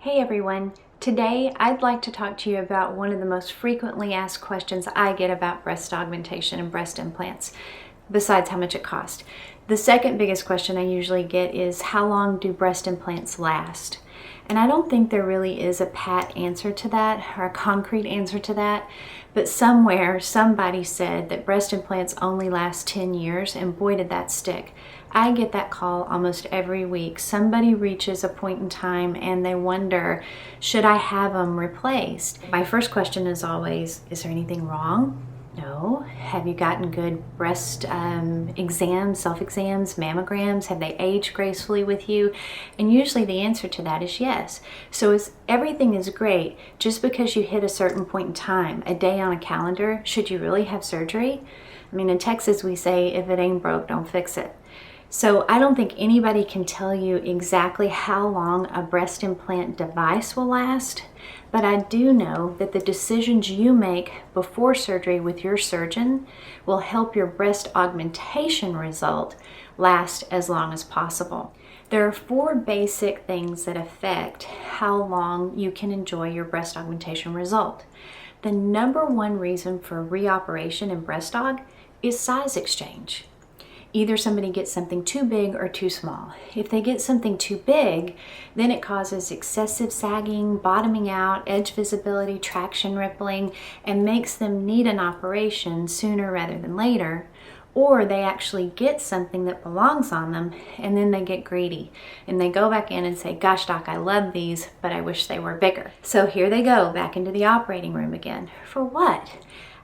Hey everyone, today I'd like to talk to you about one of the most frequently asked questions I get about breast augmentation and breast implants, besides how much it costs. The second biggest question I usually get is how long do breast implants last? And I don't think there really is a pat answer to that or a concrete answer to that, but somewhere somebody said that breast implants only last 10 years, and boy did that stick. I get that call almost every week. Somebody reaches a point in time and they wonder, should I have them replaced? My first question is always, is there anything wrong? No. Have you gotten good breast exams, self-exams, mammograms? Have they aged gracefully with you? And usually the answer to that is yes. So everything is great. Just because you hit a certain point in time, a day on a calendar, should you really have surgery? I mean, in Texas we say, if it ain't broke, don't fix it. So I don't think anybody can tell you exactly how long a breast implant device will last, but I do know that the decisions you make before surgery with your surgeon will help your breast augmentation result last as long as possible. There are 4 basic things that affect how long you can enjoy your breast augmentation result. The number one reason for reoperation in breast aug is size exchange. Either somebody gets something too big or too small. If they get something too big, then it causes excessive sagging, bottoming out, edge visibility, traction rippling, and makes them need an operation sooner rather than later. Or they actually get something that belongs on them and then they get greedy and they go back in and say, gosh doc, I love these, but I wish they were bigger. So here they go back into the operating room again. For what?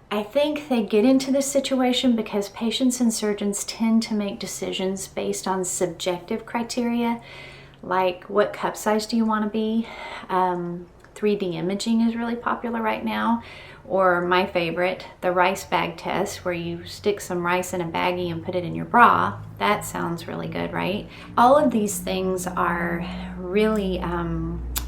I think they get into this situation because patients and surgeons tend to make decisions based on subjective criteria, like what cup size do you want to be? 3D imaging is really popular right now, or my favorite, the rice bag test, where you stick some rice in a baggie and put it in your bra. That sounds really good, right? All of these things are really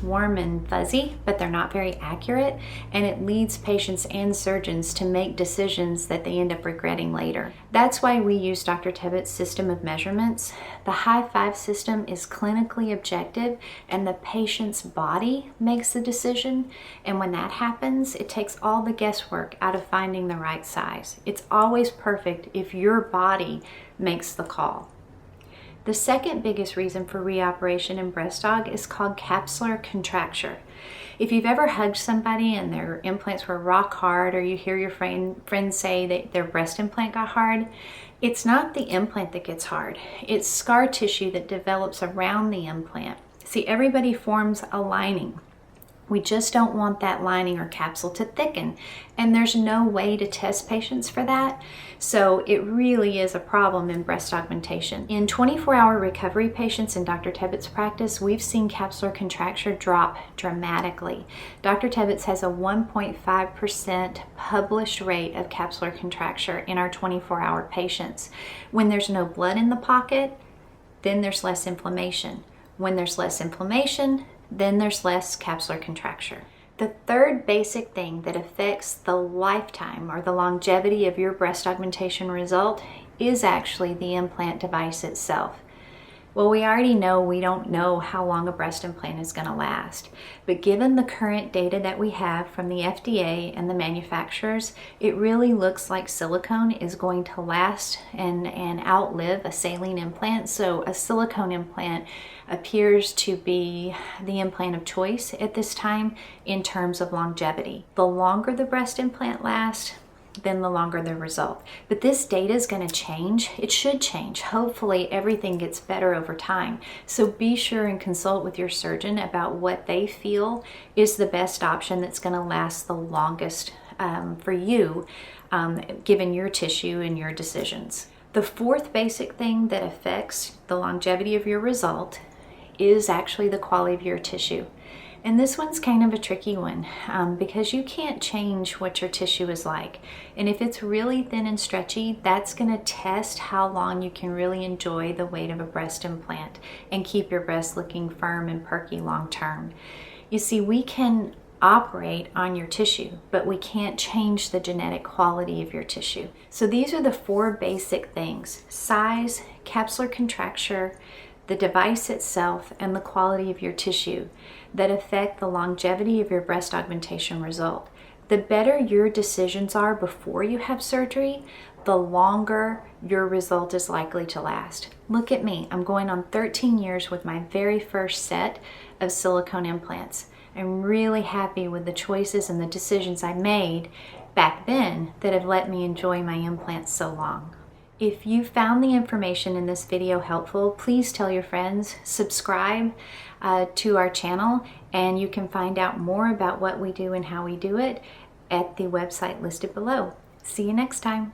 warm and fuzzy, but they're not very accurate, and it leads patients and surgeons to make decisions that they end up regretting later. That's why we use Dr. Tebbetts' system of measurements. The high 5 system is clinically objective, and the patient's body makes the decision, and when that happens, it takes all the guesswork out of finding the right size. It's always perfect if your body makes the call. The second biggest reason for reoperation in breast aug is called capsular contracture. If you've ever hugged somebody and their implants were rock hard, or you hear your friends say that their breast implant got hard, it's not the implant that gets hard. It's scar tissue that develops around the implant. See, everybody forms a lining. We just don't want that lining or capsule to thicken, and there's no way to test patients for that. So it really is a problem in breast augmentation. In 24-hour recovery patients in Dr. Tebbetts' practice, we've seen capsular contracture drop dramatically. Dr. Tebbetts has a 1.5% published rate of capsular contracture in our 24-hour patients. When there's no blood in the pocket, then there's less inflammation. When there's less inflammation, then there's less capsular contracture. The third basic thing that affects the lifetime or the longevity of your breast augmentation result is actually the implant device itself. Well, we already know we don't know how long a breast implant is going to last, but given the current data that we have from the FDA and the manufacturers, it really looks like silicone is going to last and outlive a saline implant. So a silicone implant appears to be the implant of choice at this time in terms of longevity. The longer the breast implant lasts, then the longer the result. But this data is going to change. It should change. Hopefully everything gets better over time. So be sure and consult with your surgeon about what they feel is the best option that's going to last the longest for you, given your tissue and your decisions. The fourth basic thing that affects the longevity of your result is actually the quality of your tissue. And this one's kind of a tricky one because you can't change what your tissue is like. And if it's really thin and stretchy, that's going to test how long you can really enjoy the weight of a breast implant and keep your breast looking firm and perky long term. You see, we can operate on your tissue, but we can't change the genetic quality of your tissue. So these are the 4 basic things: size, capsular contracture, the device itself, and the quality of your tissue that affect the longevity of your breast augmentation result. The better your decisions are before you have surgery, the longer your result is likely to last. Look at me. I'm going on 13 years with my very first set of silicone implants. I'm really happy with the choices and the decisions I made back then that have let me enjoy my implants so long. If you found the information in this video helpful, please tell your friends, subscribe to our channel, and you can find out more about what we do and how we do it at the website listed below. See you next time.